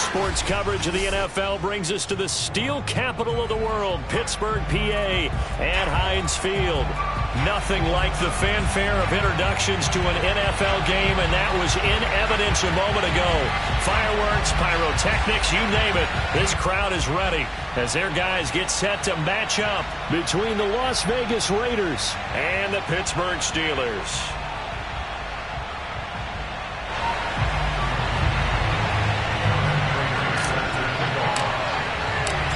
Sports coverage of the NFL brings us to the steel capital of the world, Pittsburgh, PA, at Heinz Field. Nothing like the fanfare of introductions to an NFL game, and that was in evidence a moment ago. Fireworks, pyrotechnics, you name it. This crowd is ready as their guys get set to match up between the Las Vegas Raiders and the Pittsburgh Steelers.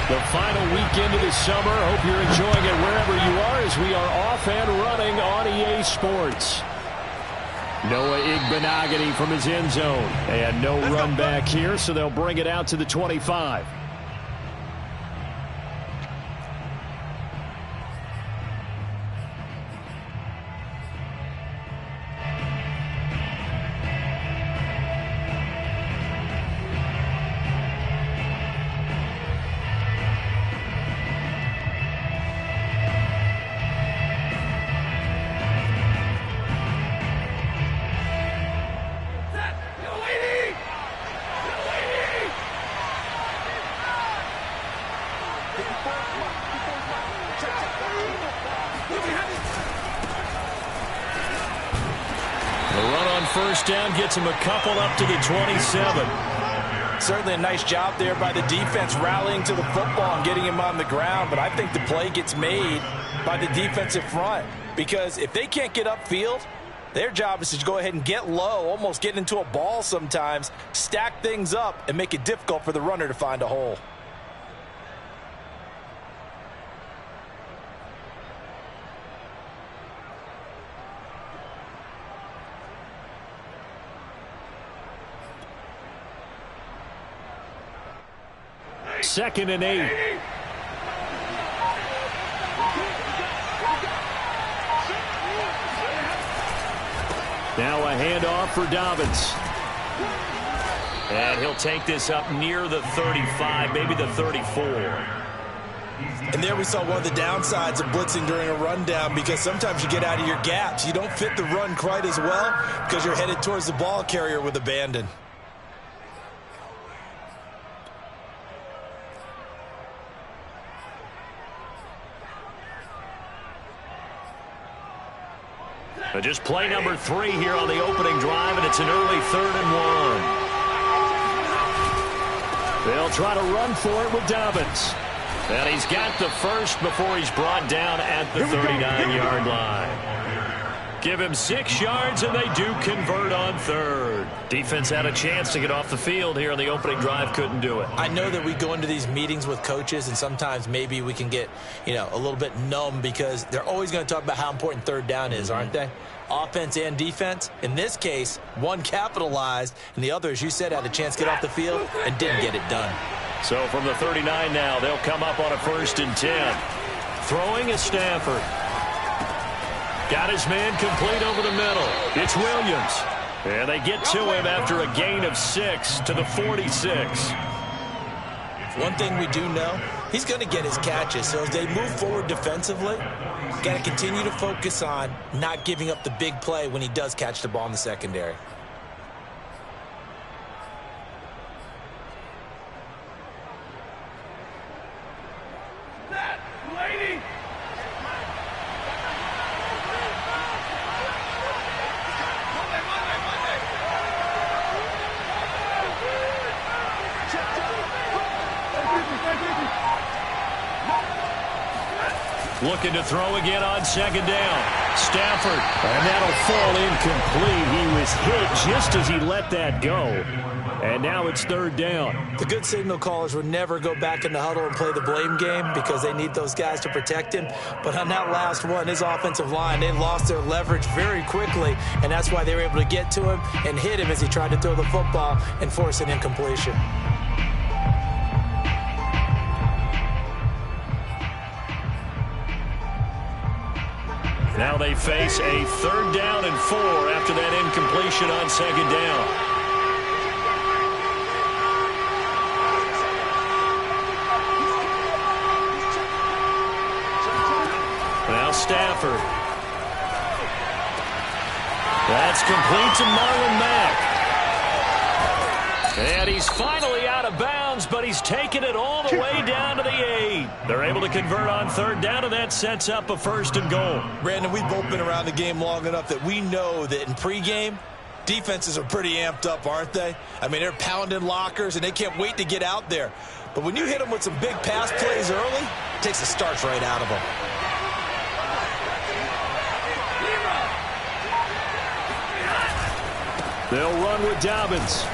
The final weekend of the summer. Hope you're enjoying it wherever you are as we are off and running on EA Sports. Noah Igbenogany from his end zone. And no run back here, so they'll bring it out to the 25. First down gets him a couple up to the 27. Certainly a nice job there by the defense rallying to the football and getting him on the ground, but I think the play gets made by the defensive front because if they can't get upfield, their job is to go ahead and get low, almost get into a ball sometimes, stack things up, and make it difficult for the runner to find a hole. Second and 8. Now a handoff for Dobbins. And he'll take this up near the 35, maybe the 34. And there we saw one of the downsides of blitzing during a rundown because sometimes you get out of your gaps. You don't fit the run quite as well because you're headed towards the ball carrier with abandon. Just play number 3 here on the opening drive, and it's an early 3rd and 1. They'll try to run for it with Dobbins. And he's got the first before he's brought down at the 39-yard line. Give him 6 yards, and they do convert on 3rd. Defense had a chance to get off the field here on the opening drive, couldn't do it. I know that we go into these meetings with coaches, and sometimes maybe we can get, a little bit numb because they're always going to talk about how important 3rd down is, aren't they? Offense and defense. In this case, one capitalized, and the other, as you said, had a chance to get off the field and didn't get it done. So from the 39 now, they'll come up on a 1st and 10. Throwing is Stafford. Got his man complete over the middle. It's Williams. And they get to him after a gain of 6 to the 46. One thing we do know, he's going to get his catches. So as they move forward defensively, got to continue to focus on not giving up the big play when he does catch the ball in the secondary. Looking to throw again on 2nd down. Stafford. And that'll fall incomplete. He was hit just as he let that go. And now it's 3rd down. The good signal callers would never go back in the huddle and play the blame game because they need those guys to protect him. But on that last one, his offensive line, they lost their leverage very quickly, and that's why they were able to get to him and hit him as he tried to throw the football and force an incompletion. Now they face a 3rd down and 4 after that incompletion on 2nd down. Now Stafford. That's complete to Marlon Mack. And he's finally out of bounds. downs, but he's taken it all the way down to the 8. They're able to convert on third down, and that sets up a 1st and goal. Brandon, we've both been around the game long enough that we know that in pregame, defenses are pretty amped up, aren't they? I mean, they're pounding lockers, and they can't wait to get out there. But when you hit them with some big pass plays early, it takes the starch right out of them. They'll run with Dobbins.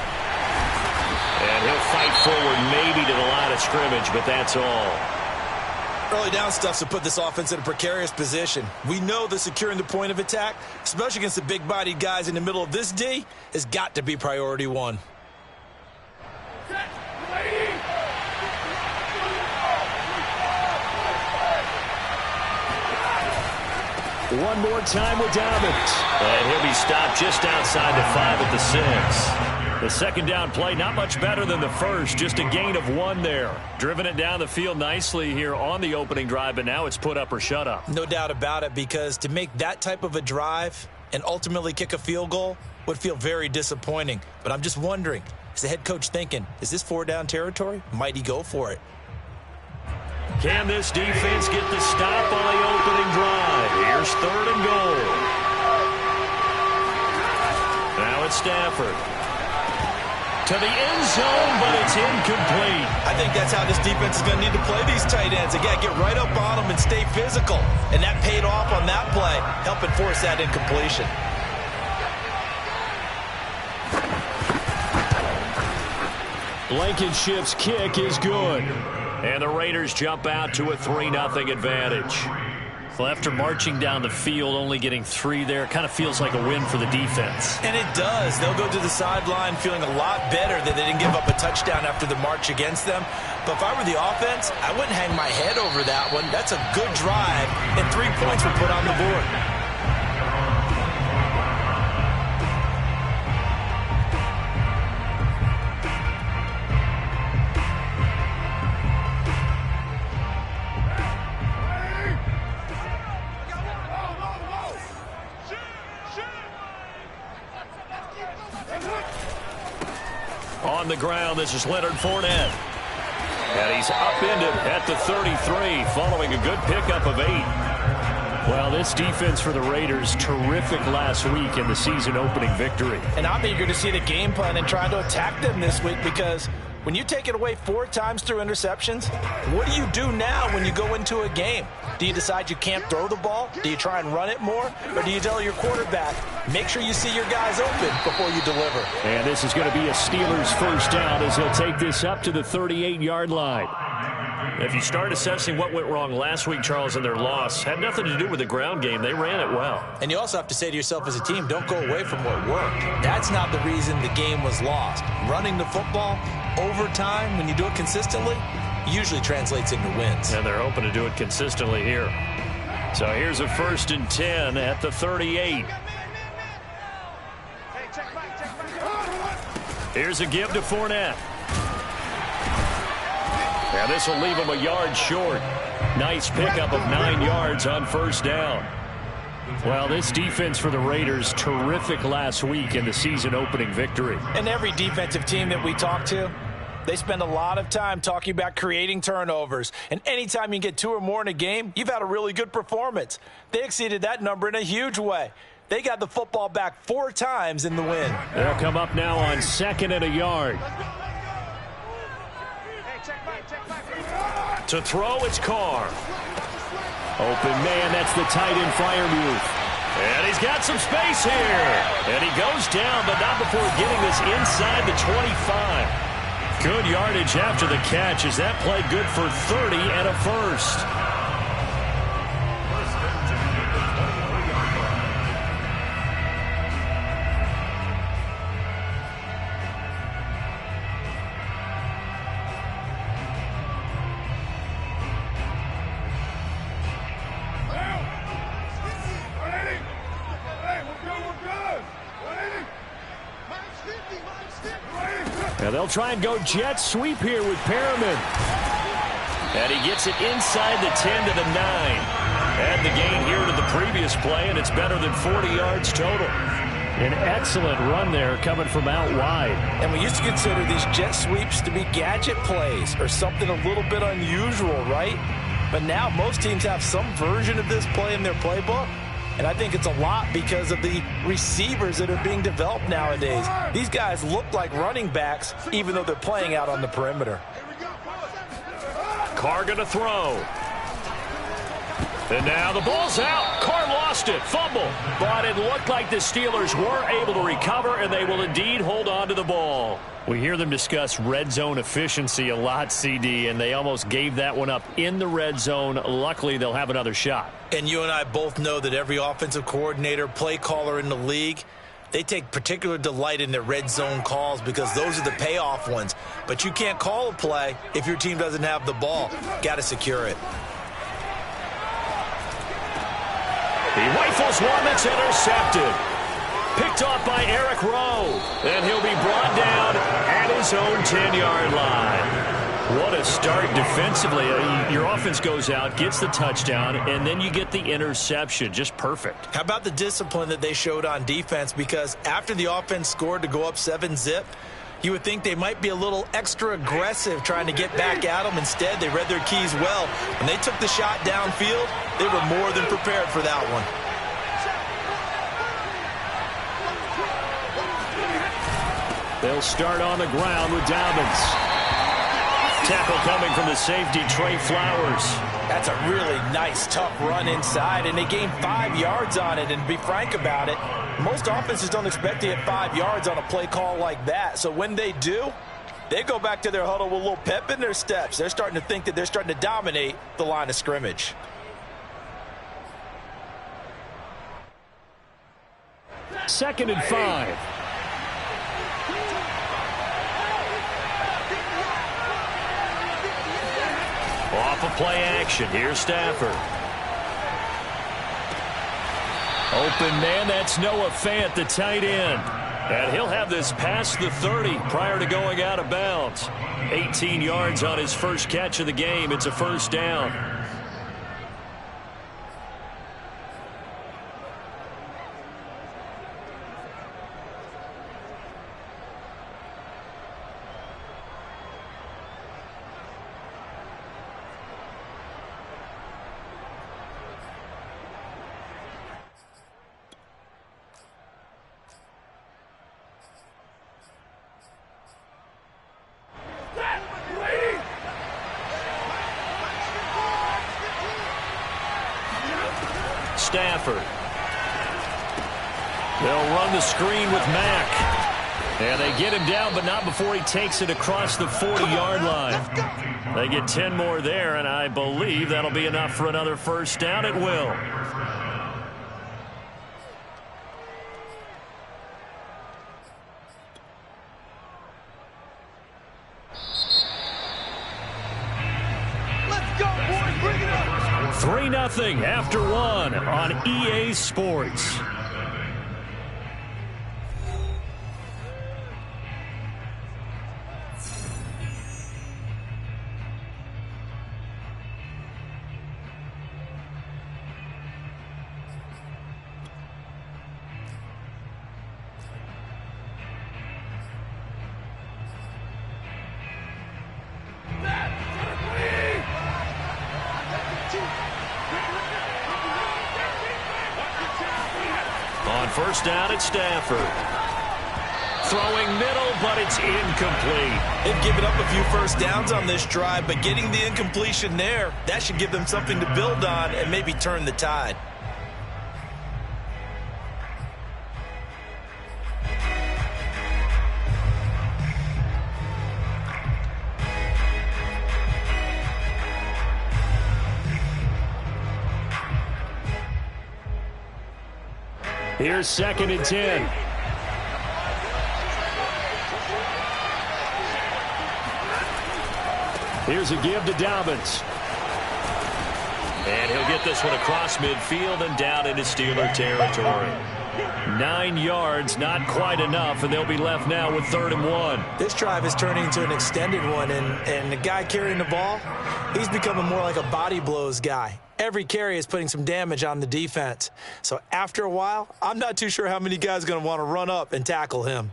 And he'll fight forward maybe to the line of scrimmage, but that's all. Early down stuff's to put this offense in a precarious position. We know that securing the point of attack, especially against the big-bodied guys in the middle of this D, has got to be priority one. One more time with Dobbins. And he'll be stopped just outside the 5 at the 6. The second down play, not much better than the first, just a gain of 1 there. Driven it down the field nicely here on the opening drive, but now it's put up or shut up. No doubt about it, because to make that type of a drive and ultimately kick a field goal would feel very disappointing. But I'm just wondering, is the head coach thinking, is this 4-down territory? Might he go for it? Can this defense get the stop on the opening drive? Here's 3rd and goal. Now it's Stafford. To the end zone, but it's incomplete. I think that's how this defense is going to need to play these tight ends. They got to get right up on them and stay physical. And that paid off on that play, helping force that incompletion. Blankenship's kick is good. And the Raiders jump out to a 3-0 advantage. Well, after marching down the field, only getting 3 there, kind of feels like a win for the defense. And it does. They'll go to the sideline feeling a lot better that they didn't give up a touchdown after the march against them. But if I were the offense, I wouldn't hang my head over that one. That's a good drive, and 3 points were put on the board. On the ground, this is Leonard Fournette. And he's upended at the 33 following a good pickup of 8. Well, this defense for the Raiders, terrific last week in the season opening victory. And I'm eager to see the game plan and trying to attack them this week, because when you take it away 4 times through interceptions, what do you do now when you go into a game? Do you decide you can't throw the ball? Do you try and run it more? Or do you tell your quarterback, make sure you see your guys open before you deliver? And this is going to be a Steelers 1st down as they'll take this up to the 38-yard line. If you start assessing what went wrong last week, Charles, in their loss, had nothing to do with the ground game. They ran it well. And you also have to say to yourself as a team, don't go away from what worked. That's not the reason the game was lost. Running the football over time, when you do it consistently, usually translates into wins. And they're hoping to do it consistently here. So here's a 1st and 10 at the 38. Here's a give to Fournette. And this will leave him a yard short. Nice pickup of 9 yards on 1st down. Well, this defense for the Raiders, terrific last week in the season opening victory. And every defensive team that we talk to, they spend a lot of time talking about creating turnovers. And anytime you get 2 or more in a game, you've had a really good performance. They exceeded that number in a huge way. They got the football back 4 times in the win. They'll come up now on 2nd and a yard. To throw, it's Carr. Open man, that's the tight end Freiermuth. And he's got some space here. And he goes down, but not before getting this inside the 25. Good yardage after the catch as that play good for 30 and a 1st. Now they'll try and go jet sweep here with Perriman. And he gets it inside the 10 to the 9. Add the gain here to the previous play, and it's better than 40 yards total. An excellent run there coming from out wide. And we used to consider these jet sweeps to be gadget plays or something a little bit unusual, right? But now most teams have some version of this play in their playbook. And I think it's a lot because of the receivers that are being developed nowadays. These guys look like running backs even though they're playing out on the perimeter. Carr going to throw. And now the ball's out. Carr lost it. Fumble. But it looked like the Steelers were able to recover, and they will indeed hold on to the ball. We hear them discuss red zone efficiency a lot, CD, and they almost gave that one up in the red zone. Luckily, they'll have another shot. And you and I both know that every offensive coordinator, play caller in the league, they take particular delight in their red zone calls because those are the payoff ones. But you can't call a play if your team doesn't have the ball. Got to secure it. He rifles one that's intercepted. Picked off by Eric Rowe. And he'll be brought down at his own 10-yard line. What a start defensively. Your offense goes out, gets the touchdown, and then you get the interception. Just perfect. How about the discipline that they showed on defense? Because after the offense scored to go up 7-zip, you would think they might be a little extra aggressive trying to get back at them. Instead, they read their keys well. When they took the shot downfield, they were more than prepared for that one. They'll start on the ground with Dobbins. Tackle coming from the safety, Trey Flowers. That's a really nice, tough run inside, and they gained 5 yards on it. And to be frank about it, most offenses don't expect to get 5 yards on a play call like that. So when they do, they go back to their huddle with a little pep in their steps. They're starting to think that they're starting to dominate the line of scrimmage. Second and 5. Off of play action. Here's Stafford. Open man, that's Noah Fant, the tight end. And he'll have this past the 30 prior to going out of bounds. 18 yards on his first catch of the game. It's a first down. Stafford. They'll run the screen with Mack. And they get him down, but not before he takes it across the 40-yard line. They get 10 more there, and I believe that'll be enough for another first down. It will. Let's go, boys. Bring it up. 3-0 after one on EA Sports. First down at Stafford. Throwing middle, but it's incomplete. They've given up a few first downs on this drive, but getting the incompletion there, that should give them something to build on and maybe turn the tide. Here's second and 10. Here's a give to Dobbins. And he'll get this one across midfield and down into Steeler territory. 9 yards, not quite enough, and they'll be left now with 3rd and 1. This drive is turning into an extended one, and the guy carrying the ball, he's becoming more like a body blows guy. every carry is putting some damage on the defense. So after a while, I'm not too sure how many guys are going to want to run up and tackle him.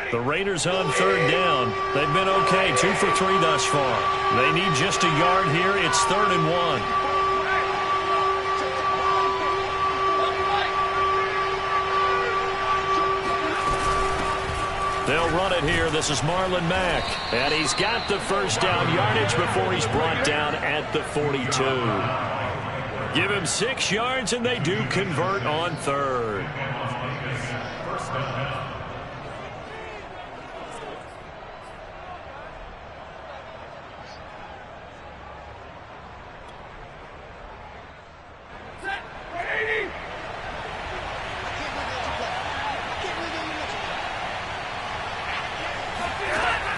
The Raiders on third down. They've been okay, 2 for 3 thus far. They need just a yard here. It's 3rd and 1. They'll run it here. This is Marlon Mack. And he's got the first down yardage before he's brought down at the 42. Give him 6 yards, and they do convert on 3rd.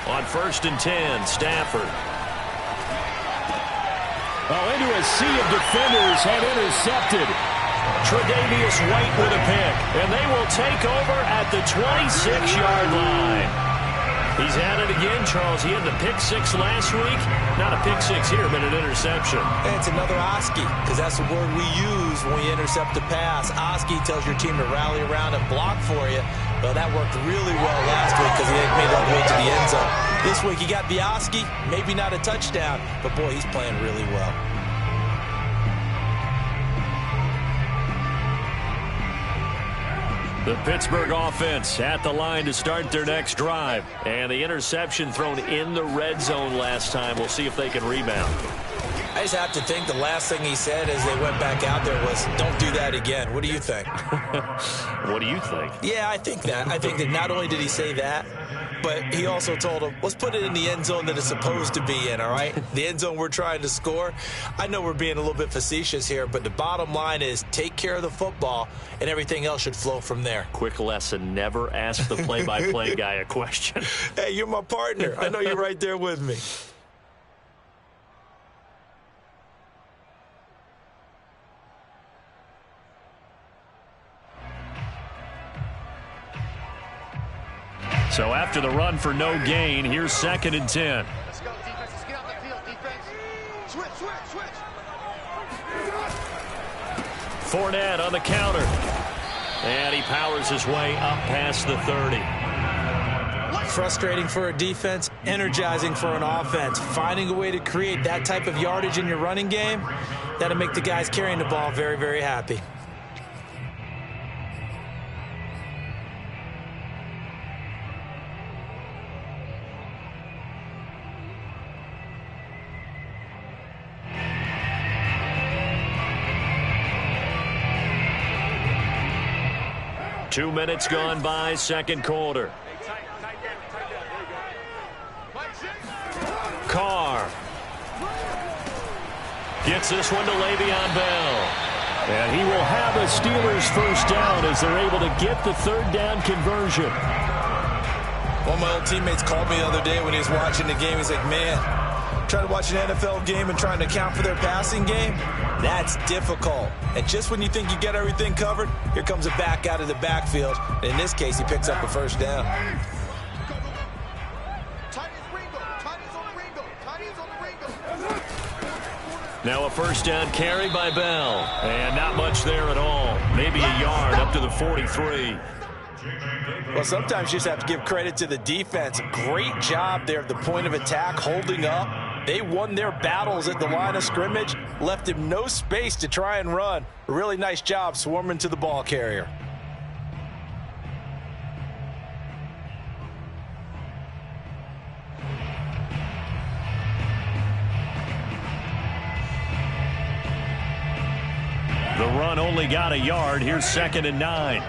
On 1st and 10, Stafford. Oh, into a sea of defenders and intercepted. Tre'Davious White with a pick, and they will take over at the 26-yard line. He's at it again, Charles. He had the pick 6 last week. Not a pick 6 here, but an interception. And it's another Oski, because that's the word we use when we intercept a pass. Oski tells your team to rally around and block for you. Well, that worked really well last week because he made it all the way to the end zone. This week he got the Oski, maybe not a touchdown, but boy, he's playing really well. The Pittsburgh offense at the line to start their next drive. And the interception thrown in the red zone last time. We'll see if they can rebound. I just have to think the last thing he said as they went back out there was, don't do that again. What do you think? What do you think? Yeah, I think that. I think that not only did he say that, but he also told him, let's put it in the end zone that it's supposed to be in, all right? The end zone we're trying to score. I know we're being a little bit facetious here, but the bottom line is take care of the football, and everything else should flow from there. Quick lesson, never ask the play-by-play guy a question. Hey, you're my partner. I know you're right there with me. So after the run for no gain, here's 2nd and 10. Let's go, defense. Let's get out the field, defense. Switch. Fournette on the counter. And he powers his way up past the 30. Frustrating for a defense, energizing for an offense. Finding a way to create that type of yardage in your running game, that'll make the guys carrying the ball very, very happy. Two minutes gone by, second quarter. Carr gets this one to Le'Veon Bell. And he will have a Steelers first down as they're able to get the 3rd down conversion. One of my old teammates called me the other day when he was watching the game. He's like, man, trying to watch an NFL game and trying to account for their passing game, that's difficult. And just when you think you get everything covered, here comes a back out of the backfield. In this case, he picks up a first down. Now a first down carry by Bell. And not much there at all. Maybe a yard up to the 43. Well, sometimes you just have to give credit to the defense. Great job there at the point of attack, holding up. They won their battles at the line of scrimmage, left him no space to try and run. A really nice job swarming to the ball carrier. The run only got a yard. Here's 2nd and 9.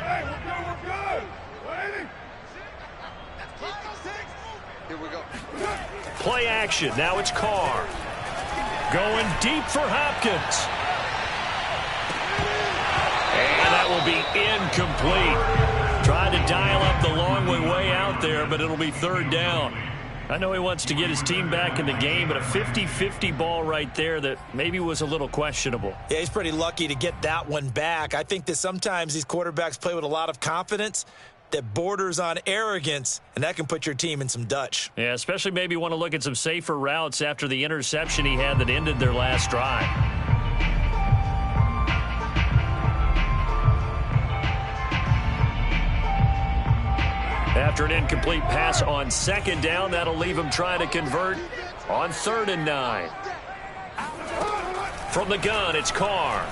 Play action. Now it's Carr. Going deep for Hopkins. And that will be incomplete. Tried to dial up the long way out there, but it'll be 3rd down. I know he wants to get his team back in the game, but a 50-50 ball right there that maybe was a little questionable. Yeah, he's pretty lucky to get that one back. I think that sometimes these quarterbacks play with a lot of confidence. that borders on arrogance, and that can put your team in some Dutch. Yeah, especially maybe want to look at some safer routes after the interception he had that ended their last drive. After an incomplete pass on second down, that'll leave him trying to convert on 3rd and 9. From the gun, it's Carr.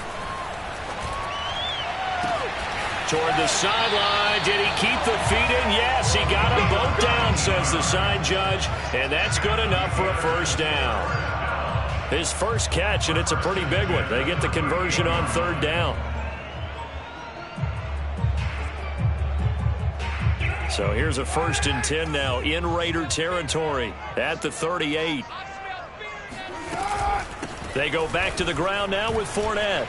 Toward the sideline. Did he keep the feet in? Yes, he got them both down, says the side judge. And that's good enough for a first down. His first catch, and it's a pretty big one. They get the conversion on 3rd down. So here's a 1st and 10 now in Raider territory at the 38. They go back to the ground now with Fournette.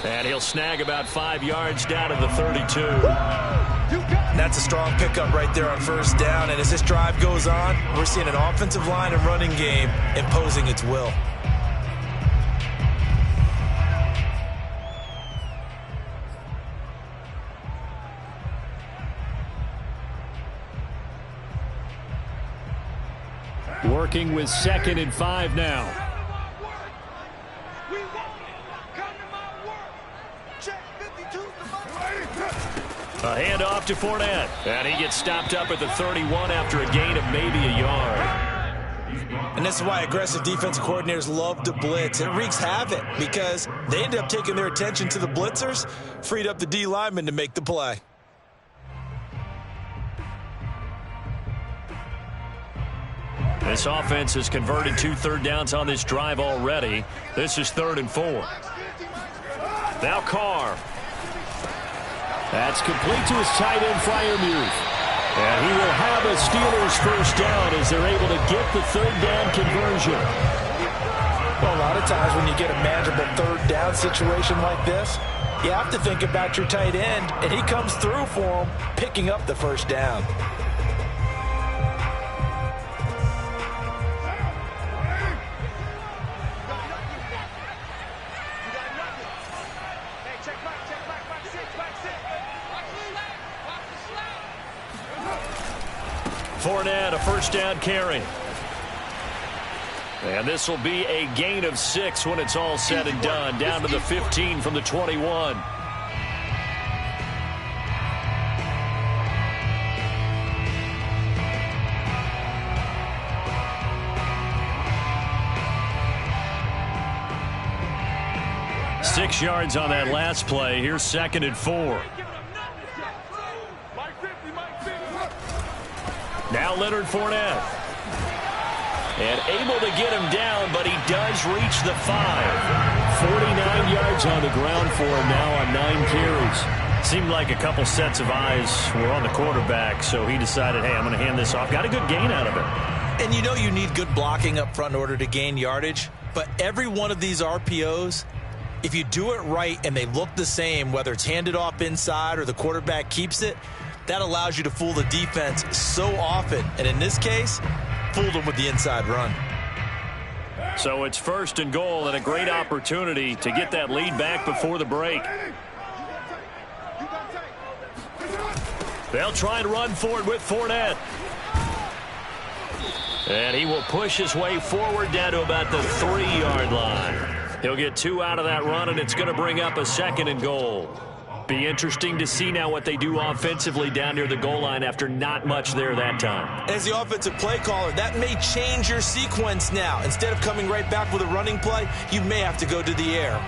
And he'll snag about 5 yards down to the 32. That's a strong pickup right there on 1st down. And as this drive goes on, we're seeing an offensive line and running game imposing its will. Working with 2nd and 5 now. A handoff to Fournette. And he gets stopped up at the 31 after a gain of maybe a yard. And this is why aggressive defensive coordinators love to blitz. It wreaks havoc because they end up taking their attention to the blitzers, freed up the D lineman to make the play. This offense has converted 2 third downs on this drive already. This is 3rd and 4. Now Carr. That's complete to his tight end, Freiermuth. And he will have a Steelers first down as they're able to get the 3rd down conversion. Well, a lot of times when you get a manageable 3rd down situation like this, you have to think about your tight end, and he comes through for him, picking up the 1st down. Fournette, a 1st down carry. And this will be a gain of 6 when it's all said and done. Down to the 15 from the 21. Six yards on that last play. Here's 2nd and 4. Now Leonard Fournette. And able to get him down, but he does reach the 5. 49 yards on the ground for him now on 9 carries. Seemed like a couple sets of eyes were on the quarterback, so he decided, hey, I'm going to hand this off. Got a good gain out of it. And you know you need good blocking up front in order to gain yardage, but every one of these RPOs, if you do it right and they look the same, whether it's handed off inside or the quarterback keeps it, that allows you to fool the defense so often. And in this case, fooled them with the inside run. So it's 1st and goal and a great opportunity to get that lead back before the break. They'll try and run for it with Fournette. And he will push his way forward down to about the 3-yard line. He'll get 2 out of that run, and it's going to bring up a 2nd and goal. Be interesting to see now what they do offensively down near the goal line after not much there that time. As the offensive play caller, that may change your sequence now. Instead of coming right back with a running play, you may have to go to the air.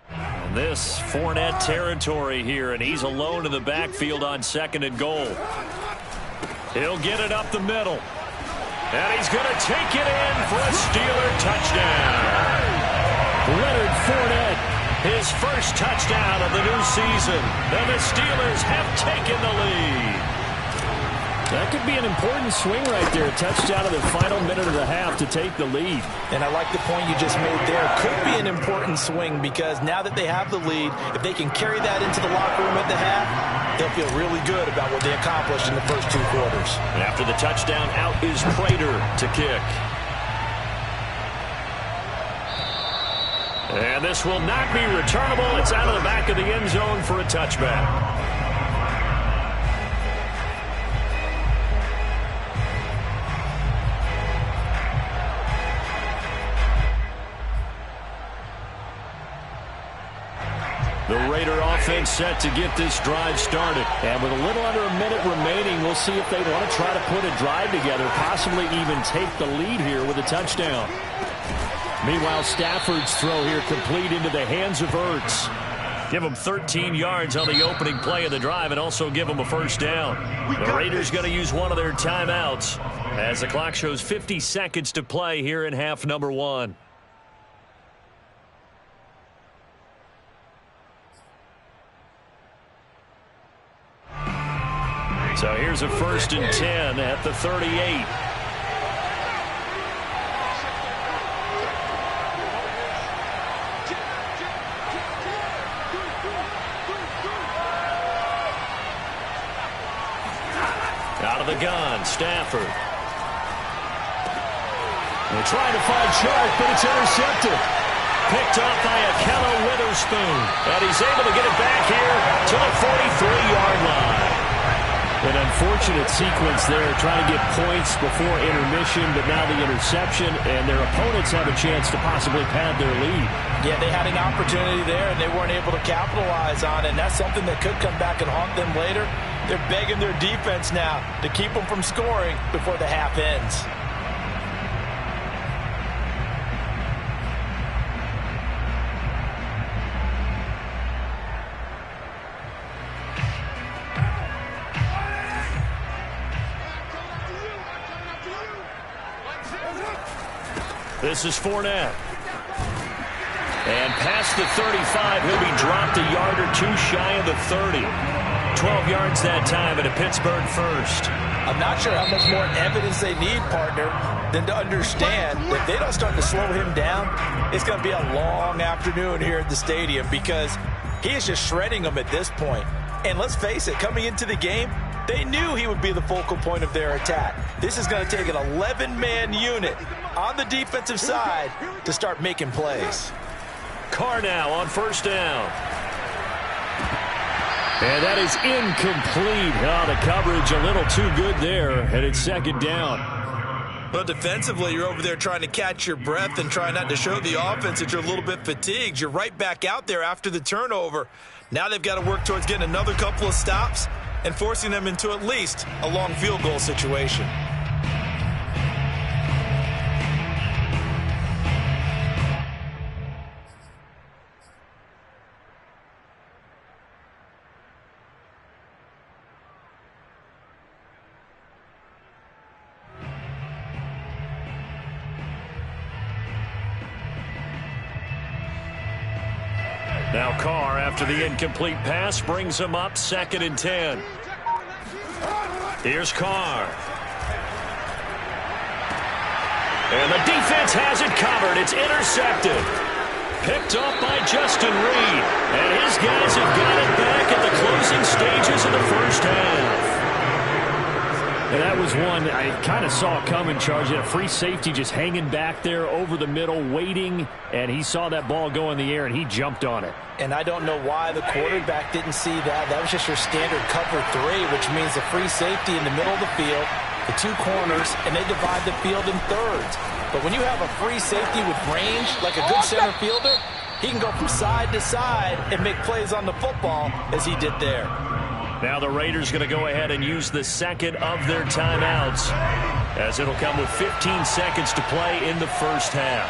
And this Fournette territory here, and he's alone in the backfield on 2nd and goal. He'll get it up the middle. And he's going to take it in for a Steeler touchdown. Leonard Fournette, his first touchdown of the new season. And the Steelers have taken the lead. that could be an important swing right there. A touchdown in the final minute of the half to take the lead. And I like the point you just made there. Could be an important swing because now that they have the lead, if they can carry that into the locker room at the half, they'll feel really good about what they accomplished in the first 2 quarters. And after the touchdown, out is Prater to kick. And this will not be returnable. It's out of the back of the end zone for a touchback. The Raider offense set to get this drive started. And with a little under a minute remaining, we'll see if they want to try to put a drive together, possibly even take the lead here with a touchdown. Meanwhile, Stafford's throw here complete into the hands of Ertz. Give him 13 yards on the opening play of the drive and also give him a first down. The Raiders going to use one of their timeouts as the clock shows 50 seconds to play here in half number 1. So here's a 1st and 10 at the 38. Out of the gun, Stafford. They're trying to find Chark, but it's intercepted. Picked off by Akello Witherspoon. And he's able to get it back here to the 43-yard line. An unfortunate sequence there, trying to get points before intermission, but now the interception, and their opponents have a chance to possibly pad their lead. Yeah, they had an opportunity there, and they weren't able to capitalize on it, and that's something that could come back and haunt them later. They're begging their defense now to keep them from scoring before the half ends. This is Fournette. And past the 35, he'll be dropped a yard or two shy of the 30. 12 yards that time and a Pittsburgh first. I'm not sure how much more evidence they need, partner, than to understand that if they don't start to slow him down, it's going to be a long afternoon here at the stadium because he is just shredding them at this point. And let's face it, coming into the game, they knew he would be the focal point of their attack. This is going to take an 11-man unit on the defensive side to start making plays. Carr now on first down. And that is incomplete. Oh, the coverage a little too good there, and it's second down. Well, defensively, you're over there trying to catch your breath and try not to show the offense that you're a little bit fatigued. You're right back out there after the turnover. Now they've got to work towards getting another couple of stops and forcing them into at least a long field goal situation. Now Carr, after the incomplete pass, brings him up 2nd and 10. Here's Carr. And the defense has it covered. It's intercepted. Picked up by Justin Reed. And his guys have got it back at the closing stages of the first half. And that was one I kind of saw coming, Charge. A free safety just hanging back there over the middle, waiting, and he saw that ball go in the air, and he jumped on it. And I don't know why the quarterback didn't see that. That was just your standard cover 3, which means the free safety in the middle of the field, the two corners, and they divide the field in thirds. But when you have a free safety with range, like a good center fielder, he can go from side to side and make plays on the football as he did there. Now the Raiders going to go ahead and use the second of their timeouts, as it'll come with 15 seconds to play in the first half.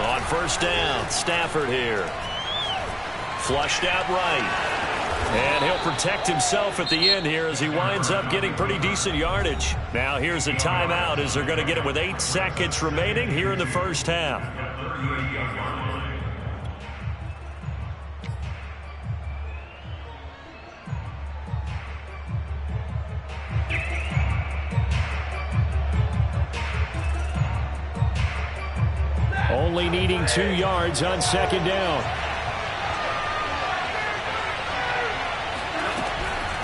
On first down, Stafford here. Flushed out right. And he'll protect himself at the end here as he winds up getting pretty decent yardage. Now here's a timeout as they're going to get it with 8 seconds remaining here in the first half. Only needing 2 yards on second down.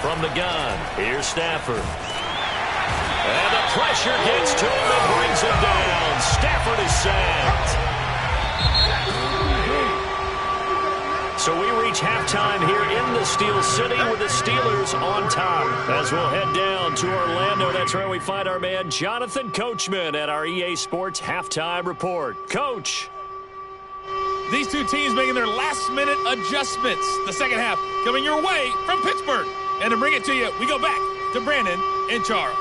From the gun, here's Stafford. And the pressure gets to him and brings him down. Stafford is sacked. So we reach halftime here in the Steel City with the Steelers on top. As we'll head down to Orlando, that's where we find our man Jonathan Coachman at our EA Sports Halftime Report. Coach. These two teams making their last-minute adjustments. The second half coming your way from Pittsburgh. And to bring it to you, we go back to Brandon and Charles.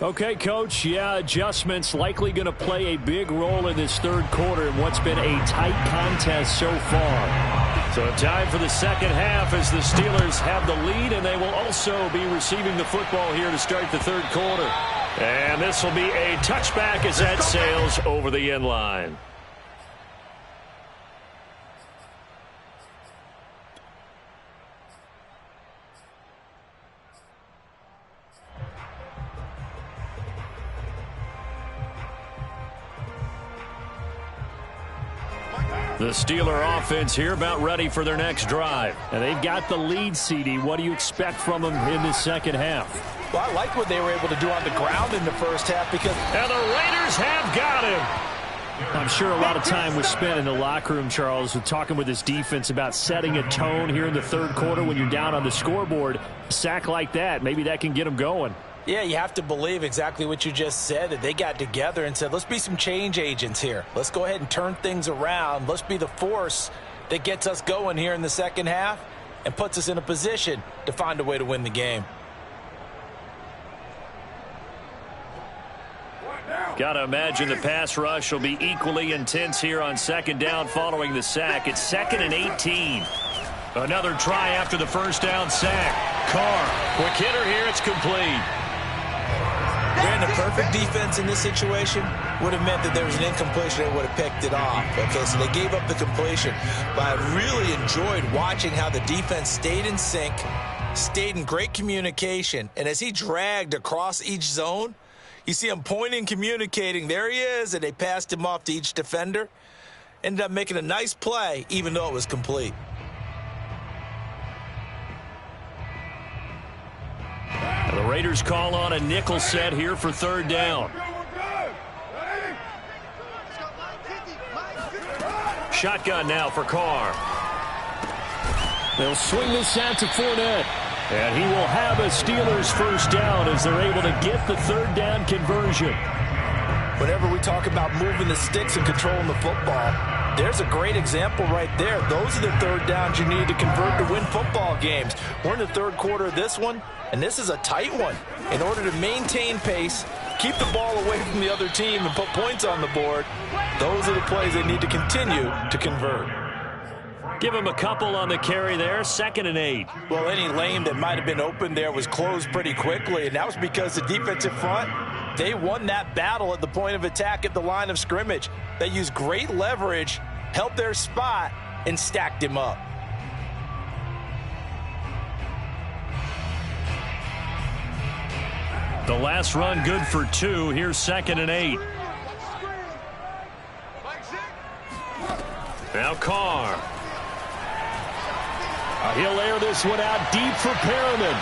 Okay, Coach. Yeah, adjustments likely going to play a big role in this third quarter in what's been a tight contest so far. So time for the second half as the Steelers have the lead, and they will also be receiving the football here to start the third quarter. And this will be a touchback as that sails over the end line. The Steeler offense here about ready for their next drive. And they've got the lead, CD. What do you expect from them in the second half? Well, I like what they were able to do on the ground in the first half because... And the Raiders have got him. I'm sure a lot of time was spent in the locker room, Charles, with talking with this defense about setting a tone here in the third quarter when you're down on the scoreboard. A sack like that, maybe that can get them going. Yeah, you have to believe exactly what you just said, that they got together and said, let's be some change agents here. Let's go ahead and turn things around. Let's be the force that gets us going here in the second half and puts us in a position to find a way to win the game. Got to imagine the pass rush will be equally intense here on second down following the sack. It's 2nd and 18. Another try after the first down sack. Carr, quick hitter here, it's complete. Brandon, perfect defense in this situation would have meant that there was an incompletion and would have picked it off. Okay, so they gave up the completion. But I really enjoyed watching how the defense stayed in sync, stayed in great communication, and as he dragged across each zone, you see him pointing, communicating. There he is, and they passed him off to each defender. Ended up making a nice play, even though it was complete. The Raiders call on a nickel set here for third down. Shotgun now for Carr. They'll swing this out to Fournette. And he will have a Steelers first down as they're able to get the third down conversion. Whenever we talk about moving the sticks and controlling the football, there's a great example right there. Those are the third downs you need to convert to win football games. We're in the third quarter of this one, and this is a tight one. In order to maintain pace, keep the ball away from the other team, and put points on the board, those are the plays they need to continue to convert. Give him a couple on the carry there, 2nd and 8. Well, any lane that might have been open there was closed pretty quickly, and that was because the defensive front, they won that battle at the point of attack at the line of scrimmage. They used great leverage, held their spot, and stacked him up. The last run good for 2. Here's 2nd and 8. Now Carr. He'll air this one out deep for Perriman.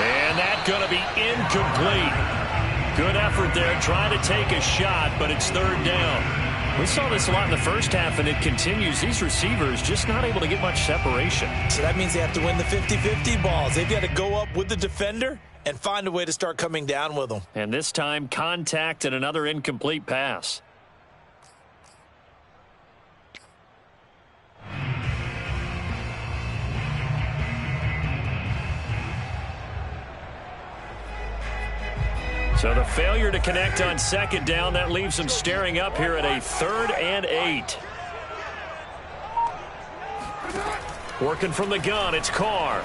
And that's going to be incomplete. Good effort there, trying to take a shot, but it's third down. We saw this a lot in the first half, and it continues. These receivers just not able to get much separation. So that means they have to win the 50-50 balls. They've got to go up with the defender and find a way to start coming down with them. And this time, contact and another incomplete pass. So the failure to connect on second down, that leaves them staring up here at a 3rd and 8. Working from the gun, it's Carr.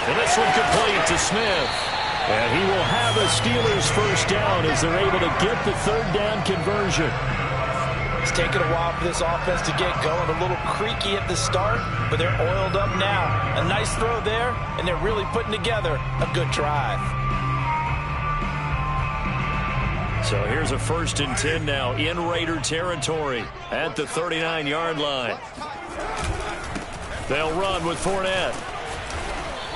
And this one complete to Smith. And he will have a Steelers first down as they're able to get the third down conversion. It's taken a while for this offense to get going. A little creaky at the start, but they're oiled up now. A nice throw there, and they're really putting together a good drive. So here's a 1st and 10 now in Raider territory at the 39-yard line. They'll run with Fournette.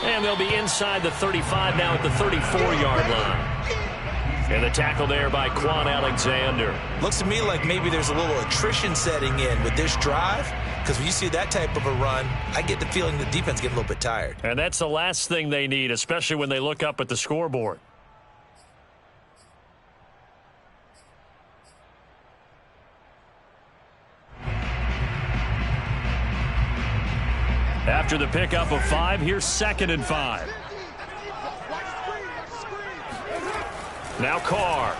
And they'll be inside the 35 now at the 34-yard line. And the tackle there by Quan Alexander. Looks to me like maybe there's a little attrition setting in with this drive, because when you see that type of a run, I get the feeling the defense getting a little bit tired. And that's the last thing they need, especially when they look up at the scoreboard. After the pickup of 5, here's 2nd and 5. Now Carr.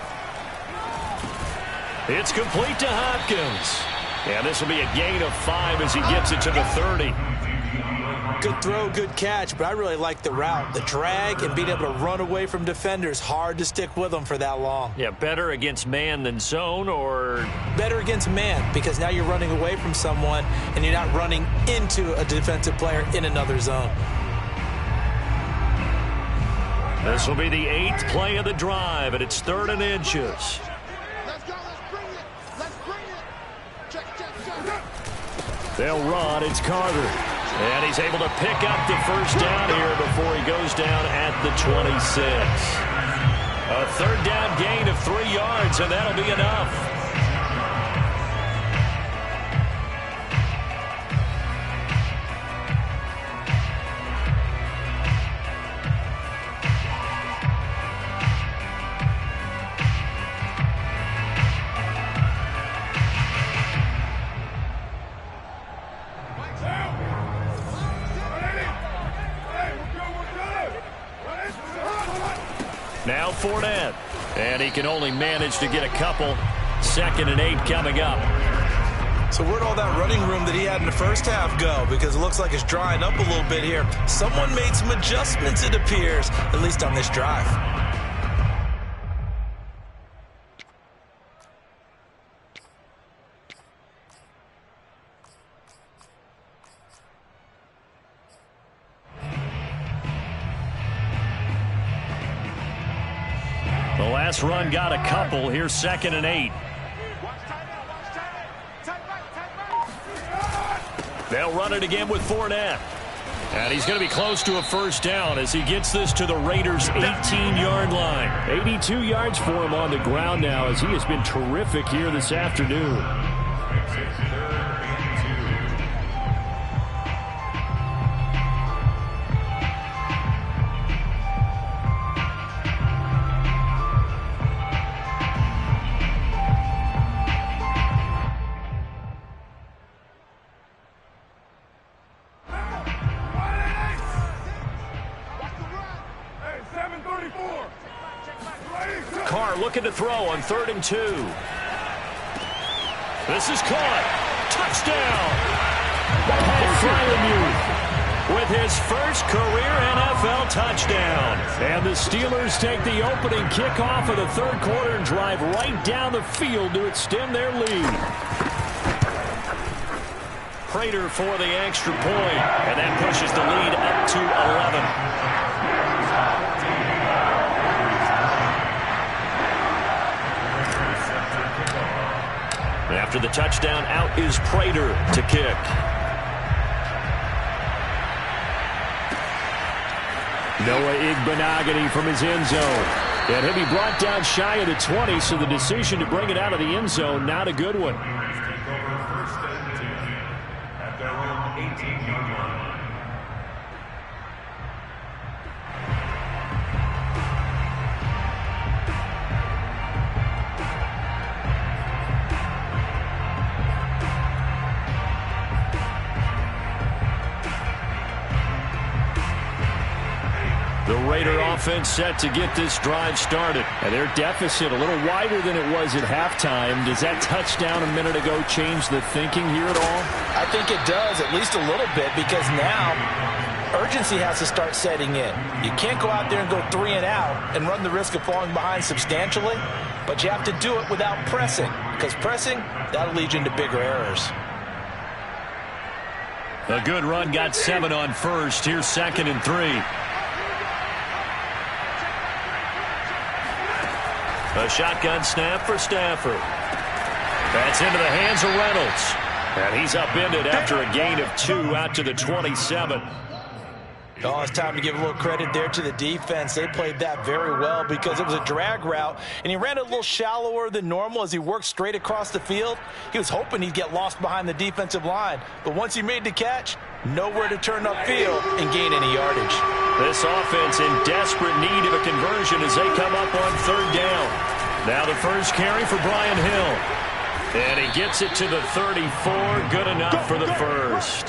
It's complete to Hopkins. And this will be a gain of 5 as he gets it to the 30. Good throw, good catch, but I really like the route. The drag and being able to run away from defenders, hard to stick with them for that long. Yeah, better against man than zone, or? Better against man, because now you're running away from someone and you're not running into a defensive player in another zone. This will be the 8th play of the drive, and it's 3rd and inches. Let's go. Let's bring it. Let's bring it. Check. They'll run. It's Carter. And he's able to pick up the 1st down here before he goes down at the 26. A 3rd down gain of 3 yards, and that'll be enough. Now Fournette, and he can only manage to get a couple. 2nd and 8 coming up. So where'd all that running room that he had in the first half go? Because it looks like it's drying up a little bit here. Someone made some adjustments, it appears, at least on this drive. The last run got a couple. Here's 2nd and 8. They'll run it again with Fournette. And he's going to be close to a 1st down as he gets this to the Raiders' 18-yard line. 82 yards for him on the ground now as he has been terrific here this afternoon. Carr looking to throw on 3rd and 2. This is caught. Touchdown. Pat Fryermuth with his first career NFL touchdown. And the Steelers take the opening kickoff of the 3rd quarter and drive right down the field to extend their lead. Prater for the extra point, and that pushes the lead up to 11. After the touchdown, out is Prater to kick. Noah Igbenogany from his end zone. And he'll be brought down shy of the 20, so the decision to bring it out of the end zone, not a good one. At their own 18-yard line. The Raider offense set to get this drive started. And their deficit a little wider than it was at halftime. Does that touchdown a minute ago change the thinking here at all? I think it does, at least a little bit, because now urgency has to start setting in. You can't go out there and go 3 and out and run the risk of falling behind substantially, but you have to do it without pressing, because pressing, that'll lead you into bigger errors. A good run got 7 on 1st. Here's 2nd and 3. A shotgun snap for Stafford. That's into the hands of Reynolds. And he's upended after a gain of 2 out to the 27. Oh, it's time to give a little credit there to the defense. They played that very well because it was a drag route, and he ran a little shallower than normal as he worked straight across the field. He was hoping he'd get lost behind the defensive line, but once he made the catch, nowhere to turn upfield and gain any yardage. This offense in desperate need of a conversion as they come up on 3rd down. Now the first carry for Brian Hill. And he gets it to the 34. Good enough for the first.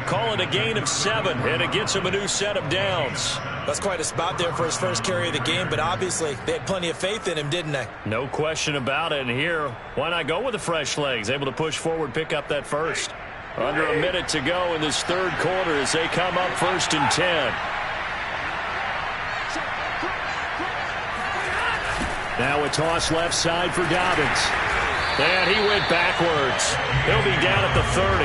Call it a gain of 7, and it gets him a new set of downs. That's quite a spot there for his first carry of the game, but obviously they had plenty of faith in him, didn't they? No question about it. And here, why not go with the fresh legs? Able to push forward, pick up that first. Under a minute to go in this 3rd quarter as they come up 1st and 10. Now a toss left side for Dobbins. And he went backwards. He'll be down at the 30.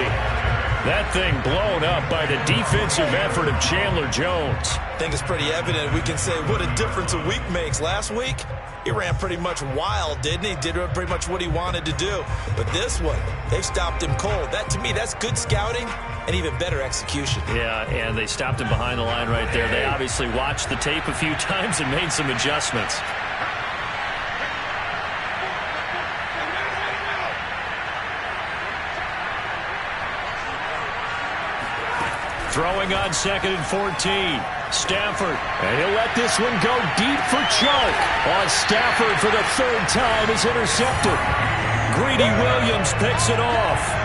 That thing blown up by the defensive effort of Chandler Jones. I think it's pretty evident. We can say what a difference a week makes. Last week, he ran pretty much wild, didn't he? Did pretty much what he wanted to do. But this one, they've stopped him cold. That, to me, that's good scouting and even better execution. Yeah, and they stopped him behind the line right there. They obviously watched the tape a few times and made some adjustments. Throwing on 2nd and 14. Stafford. And he'll let this one go deep for Chuck. On Stafford for the 3rd time is intercepted. Greedy Williams picks it off.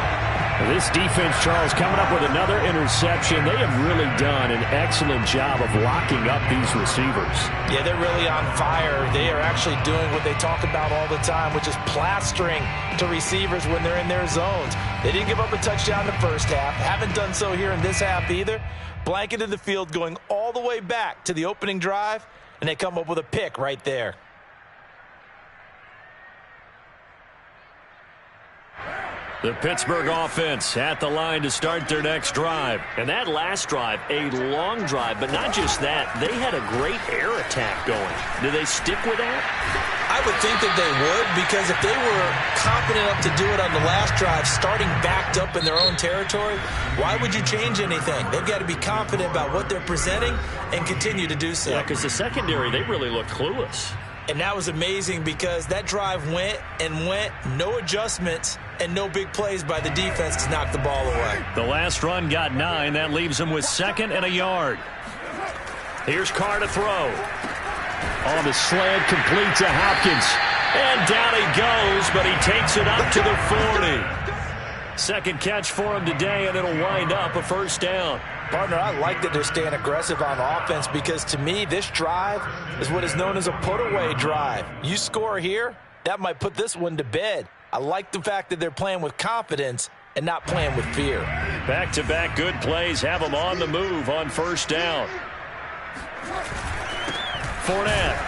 This defense, Charles, coming up with another interception. They have really done an excellent job of locking up these receivers. Yeah, they're really on fire. They are actually doing what they talk about all the time, which is plastering to receivers when they're in their zones. They didn't give up a touchdown in the first half. Haven't done so here in this half either. Blanketed the field going all the way back to the opening drive, and they come up with a pick right there. The Pittsburgh offense at the line to start their next drive. And that last drive, a long drive, but not just that. They had a great air attack going. Do they stick with that? I would think that they would, because if they were confident enough to do it on the last drive, starting backed up in their own territory, why would you change anything? They've got to be confident about what they're presenting and continue to do so. Yeah, because the secondary, they really look clueless. And that was amazing because that drive went and went, no adjustments, and no big plays by the defense to knock the ball away. The last run got 9. That leaves them with 2nd and a yard. Here's Carr to throw. On the slant, complete to Hopkins. And down he goes, but he takes it up to the 40. 2nd catch for him today, and it'll wind up a 1st down. Partner, I like that they're staying aggressive on offense because, to me, this drive is what is known as a put-away drive. You score here, that might put this one to bed. I like the fact that they're playing with confidence and not playing with fear. Back-to-back good plays have them on the move on 1st down. Fournette.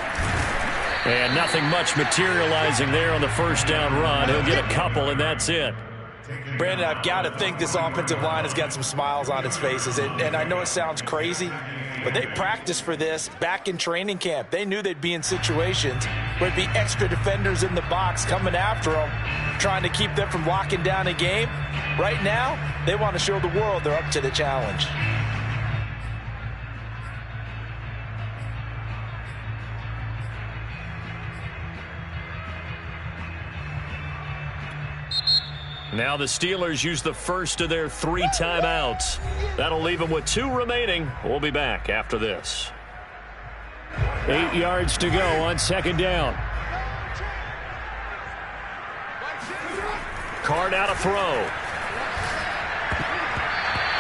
And nothing much materializing there on the 1st down run. He'll get a couple, and that's it. Brandon, I've got to think this offensive line has got some smiles on its faces. And I know it sounds crazy, but they practiced for this back in training camp. They knew they'd be in situations where it'd be extra defenders in the box coming after them, trying to keep them from locking down a game. Right now, they want to show the world they're up to the challenge. Now the Steelers use the first of their 3 timeouts. That'll leave them with 2 remaining. We'll be back after this. 8 yards to go on 2nd down. Carr now to throw.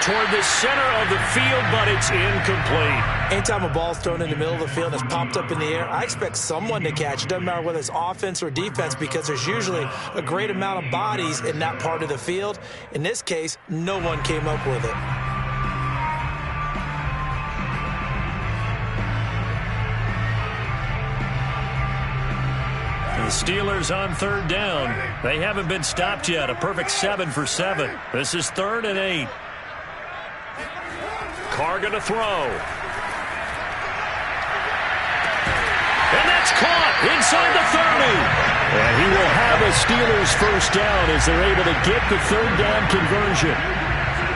Toward the center of the field, but it's incomplete. Anytime a ball's thrown in the middle of the field and it's popped up in the air, I expect someone to catch. It doesn't matter whether it's offense or defense because there's usually a great amount of bodies in that part of the field. In this case, no one came up with it. The Steelers on 3rd down. They haven't been stopped yet. A perfect 7 for 7. This is 3rd and 8. Carr going to throw. And that's caught inside the And he will have a Steelers first down as they're able to get the third down conversion.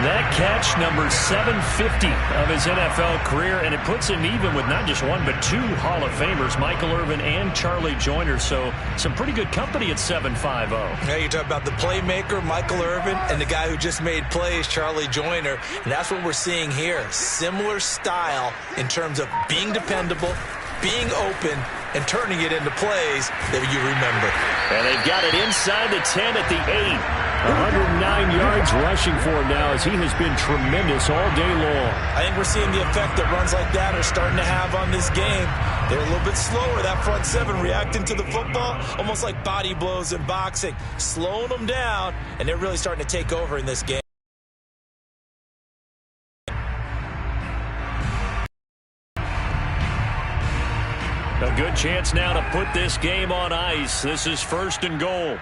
That catch, number 750 of his NFL career, and it puts him even with not just one but two Hall of Famers, Michael Irvin and Charlie Joyner. So some pretty good company at 750. Yeah, you talk about the playmaker, Michael Irvin, and the guy who just made plays, Charlie Joyner. And that's what we're seeing here. Similar style in terms of being dependable, being open, and turning it into plays that you remember. And they've got it inside the 10 at the 8. 109 yards rushing for him now as he has been tremendous all day long. I think we're seeing the effect that runs like that are starting to have on this game. They're a little bit slower, that front seven, reacting to the football, almost like body blows in boxing, slowing them down, and they're really starting to take over in this game. A good chance now to put this game on ice. This is 1st and goal.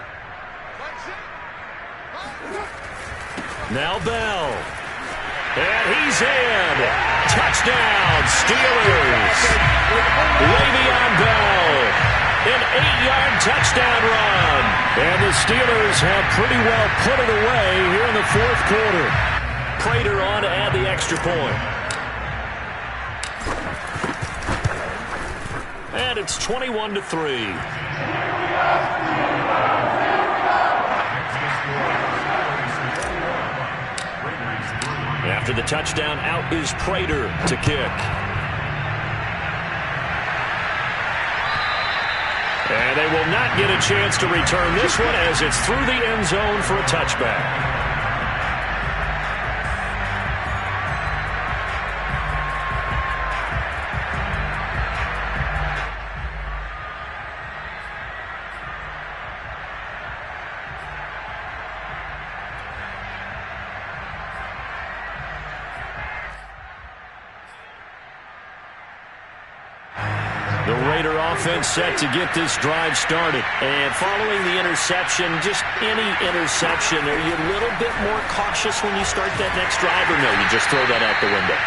Now Bell. And he's in. Touchdown, Steelers. Le'Veon Bell. An 8-yard touchdown run. And the Steelers have pretty well put it away here in the 4th quarter. Prater on to add the extra point. And it's 21-3. After the touchdown, out is Prater to kick. And they will not get a chance to return this one as it's through the end zone for a touchback. The Raider offense set to get this drive started. And following the interception, just any interception, are you a little bit more cautious when you start that next drive, or no, you just throw that out the window?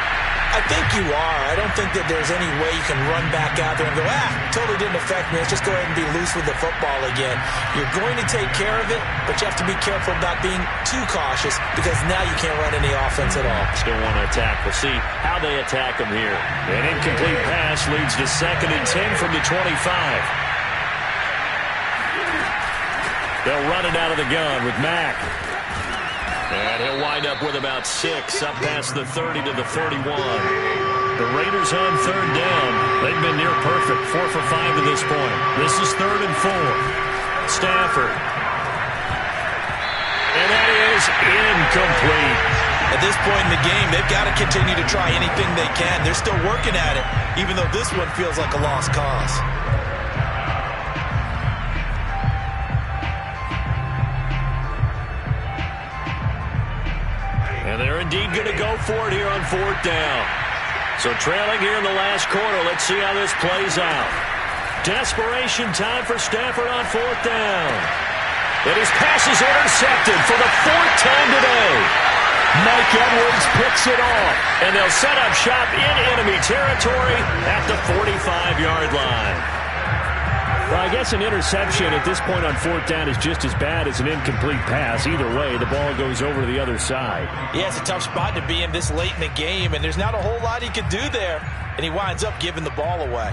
I think you are. I don't think that there's any way you can run back out there and go, totally didn't affect me. Let's just go ahead and be loose with the football again. You're going to take care of it, but you have to be careful about being too cautious because now you can't run any offense at all. Still want to attack. We'll see how they attack them here. An incomplete pass leads to 2nd and 10 from the 25. They'll run it out of the gun with Mack. And he'll wind up with about 6, up past the 30 to the 31. The Raiders on 3rd down. They've been near perfect, 4 for 5 to this point. This is 3rd and 4. Stafford. And that is incomplete. At this point in the game, they've got to continue to try anything they can. They're still working at it, even though this one feels like a lost cause. And they're indeed going to go for it here on 4th down. So trailing here in the last quarter, let's see how this plays out. Desperation time for Stafford on 4th down. And his pass is intercepted for the 4th time today. Mike Edwards picks it off. And they'll set up shop in enemy territory at the 45-yard line. Well, I guess an interception at this point on 4th down is just as bad as an incomplete pass. Either way, the ball goes over to the other side. Yeah, it's a tough spot to be in this late in the game, and there's not a whole lot he could do there, and he winds up giving the ball away.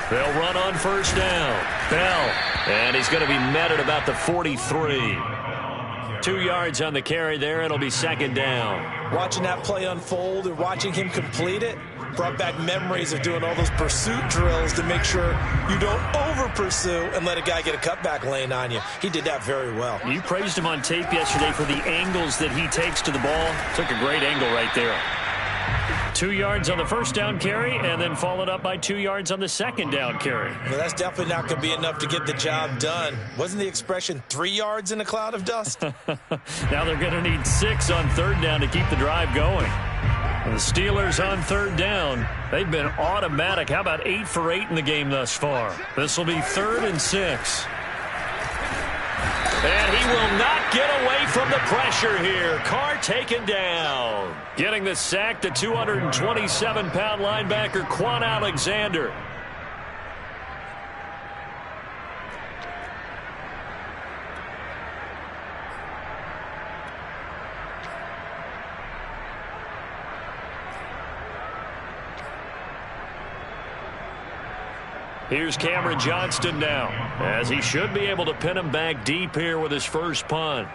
They'll run on 1st down. Bell. And he's going to be met at about the 43. 2 yards on the carry there. It'll be 2nd down. Watching that play unfold and watching him complete it brought back memories of doing all those pursuit drills to make sure you don't over-pursue and let a guy get a cutback lane on you. He did that very well. You praised him on tape yesterday for the angles that he takes to the ball. Took a great angle right there. 2 yards on the 1st down carry, and then followed up by 2 yards on the 2nd down carry. Well, that's definitely not going to be enough to get the job done. Wasn't the expression 3 yards in a cloud of dust? Now they're going to need 6 on 3rd down to keep the drive going. The Steelers on third down. They've been automatic. How about 8 for 8 in the game thus far? This will be 3rd and 6. And he will not get away from the pressure here. Carr taken down. Getting the sack, the 227-pound linebacker, Quan Alexander. Here's Cameron Johnston now, as he should be able to pin him back deep here with his first punt.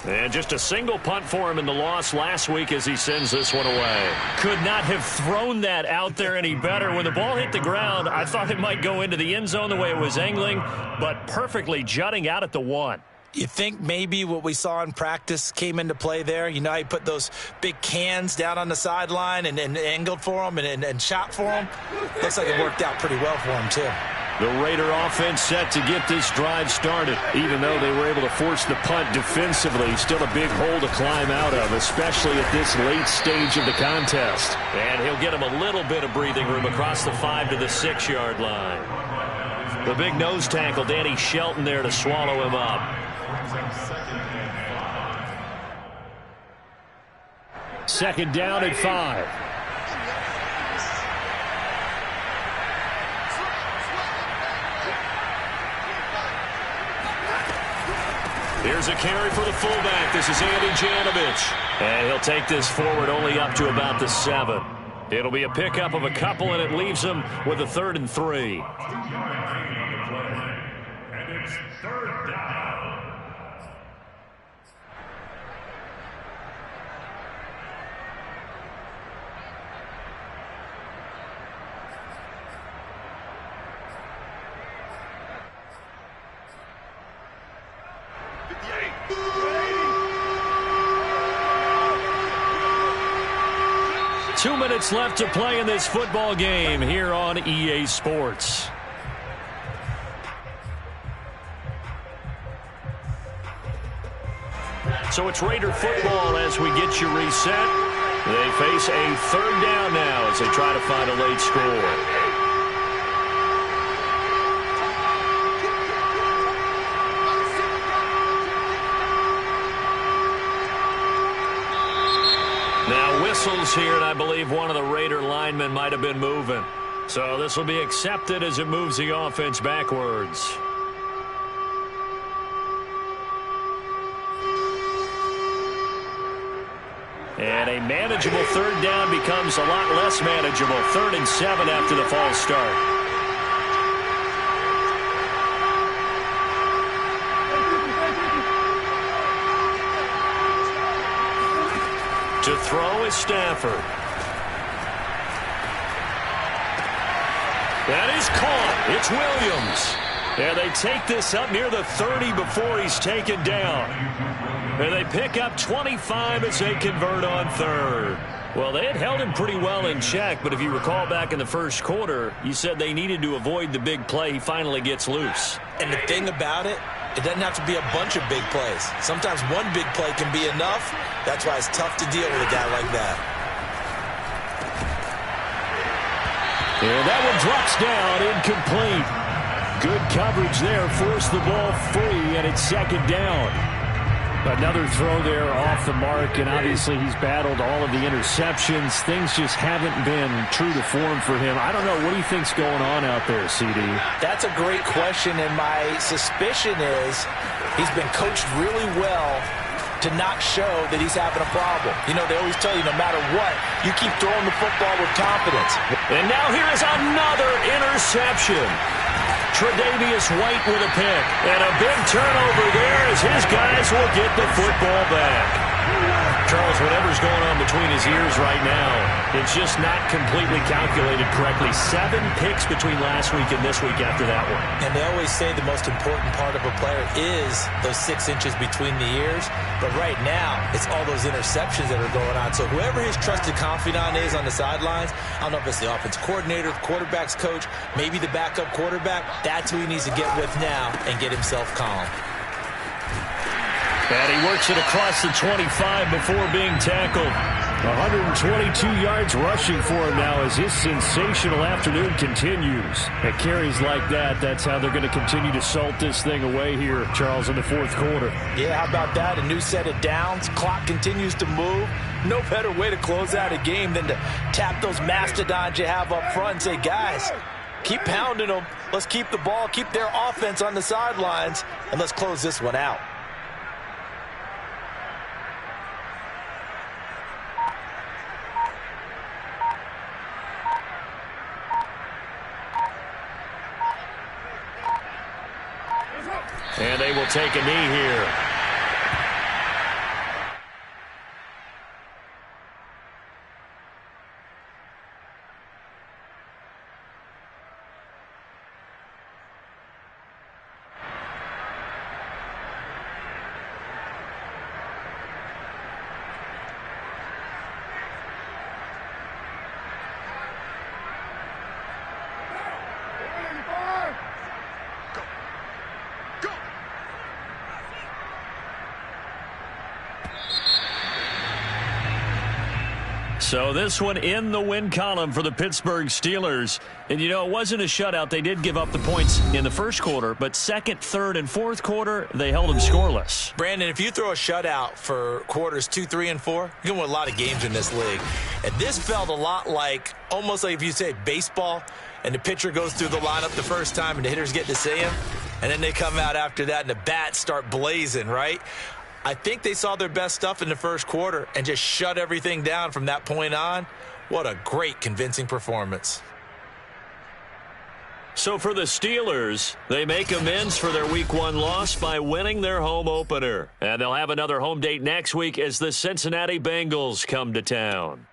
And just a single punt for him in the loss last week as he sends this one away. Could not have thrown that out there any better. When the ball hit the ground, I thought it might go into the end zone the way it was angling, but perfectly jutting out at the 1. You think maybe what we saw in practice came into play there? You know, he put those big cans down on the sideline and angled for him and shot for him. Looks like it worked out pretty well for him, too. The Raider offense set to get this drive started. Even though they were able to force the punt defensively, still a big hole to climb out of, especially at this late stage of the contest. And he'll get him a little bit of breathing room across the 5 to the 6-yard line. The big nose tackle, Danny Shelton, there to swallow him up. Second down at 5. Here's a carry for the fullback. This is Andy Janovich. And he'll take this forward only up to about the 7. It'll be a pickup of a couple, and it leaves him with a 3rd and 3. And it's 3rd down. Two minutes left to play in this football game here on EA Sports. So it's Raider football as we get you reset. They face a 3rd down now as they try to find a late score. Now whistles here, and I believe one of the Raider linemen might have been moving. So this will be accepted as it moves the offense backwards. And a manageable 3rd down becomes a lot less manageable. 3rd and 7 after the false start. To throw is Stafford. That is caught. It's Williams. And they take this up near the 30 before he's taken down. And they pick up 25 as they convert on 3rd. Well, they had held him pretty well in check, but if you recall back in the first quarter, you said they needed to avoid the big play. He finally gets loose. And the thing about it, it doesn't have to be a bunch of big plays. Sometimes one big play can be enough. That's why it's tough to deal with a guy like that. And that one drops down, incomplete. Good coverage there, forced the ball free, and it's 2nd down. Another throw there off the mark, and obviously he's battled all of the interceptions. Things just haven't been true to form for him. I don't know. What do you think's going on out there, CD? That's a great question, and my suspicion is he's been coached really well to not show that he's having a problem. You know, they always tell you no matter what, you keep throwing the football with confidence. And now here is another interception. Tre'Davious White with a pick. And a big turnover there as his guys will get the football back. Charles, whatever's going on between his ears right now, it's just not completely calculated correctly. 7 picks between last week and this week after that one. And they always say the most important part of a player is those 6 inches between the ears. But right now, it's all those interceptions that are going on. So whoever his trusted confidant is on the sidelines, I don't know if it's the offense coordinator, the quarterback's coach, maybe the backup quarterback, that's who he needs to get with now and get himself calm. And he works it across the 25 before being tackled. 122 yards rushing for him now as his sensational afternoon continues. At carries like that, that's how they're going to continue to salt this thing away here, Charles, in the fourth quarter. Yeah, how about that? A new set of downs. Clock continues to move. No better way to close out a game than to tap those mastodons you have up front and say, guys, keep pounding them. Let's keep the ball, keep their offense on the sidelines, and let's close this one out. And they will take a knee here. So this one in the win column for the Pittsburgh Steelers. And, you know, it wasn't a shutout. They did give up the points in the first quarter, but second, third, and fourth quarter, they held them scoreless. Brandon, if you throw a shutout for quarters 2, 3, and 4, you're going to win a lot of games in this league. And this felt a lot like, almost like if you say baseball, and the pitcher goes through the lineup the first time and the hitters get to see him, and then they come out after that and the bats start blazing, right? I think they saw their best stuff in the first quarter and just shut everything down from that point on. What a great, convincing performance. So for the Steelers, they make amends for their Week 1 loss by winning their home opener. And they'll have another home date next week as the Cincinnati Bengals come to town.